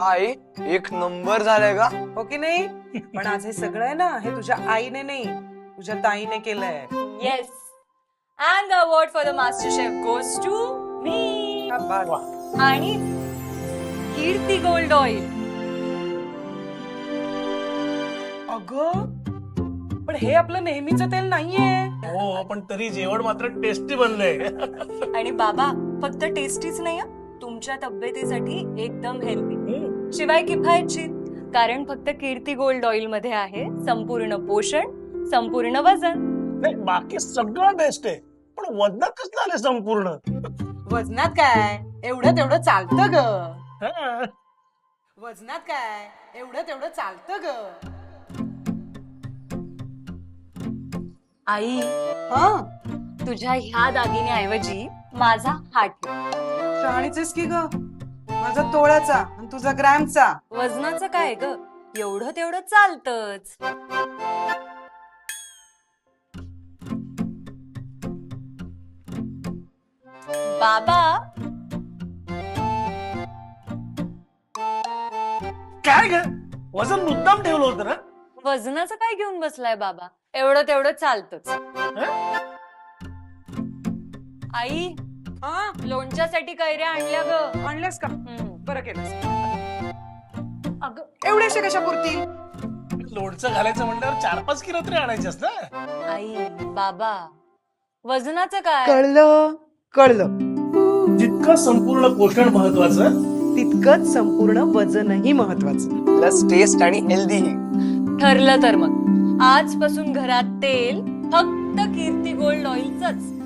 आई एक नंबर झालाय का? हो की नाही? पण आज हे सगळं आहे ना, हे तुझ्या आईने नाही तुझ्या ताईने केलंय. Yes. And the award for the Master Chef goes to me. शाबास. आणि कीर्ती गोल्ड ऑइल. अगं पण हे आपलं नेहमीचं तेल नाहीये. हो पण तरी जेवण मात्र टेस्टी बनलंय. आणि बाबा फक्त टेस्टीच नाही हं, तुमच्या तब्येतीसाठी एकदम हेल्दी. शिवाय किफायतशीर. कारण फक्त कीर्ती गोल्ड ऑइल मध्ये आहे संपूर्ण पोषण, संपूर्ण वजन. नाही बाकी सगळं बेस्ट आहे पण वजनात कसं आलं संपूर्ण. वजनात काय एवढं तेवढं चालतं ग. हा. वजनात काय एवढं तेवढं चालतं ग. आई हा तुझ्या ह्या दागिन्याऐवजी माझा हा ठेव. शहाणीच की ग. माझा तोळ्याचा आणि तुझा ग्रॅमचा. वजनाचं काय ग, एवढं तेवढं चालतच. बाबा काय ग वजन मुद्दाम ठेवलं होतं ना. वजनाचं काय घेऊन बसलाय बाबा, एवढं तेवढं चालतच. आई हा लोणच्यासाठी कैऱ्या आणल्या ग. आणल्यास का? हम्म. बरं केलंस. अगं एवढ्याशा कशा पुरतील? लोणचं घालायचं म्हटल्यावर 4-5 किलो तरी आणायचंस ना. आई बाबा वजनाचं काय? कळलं कळलं. जितकं संपूर्ण पोषण महत्वाचं तितकंच संपूर्ण वजनही महत्वाचं. प्लस टेस्ट आणि हेल्दी. ठरलं तर मग आजपासून घरात तेल फक्त कीर्ती गोल्ड ऑइलच.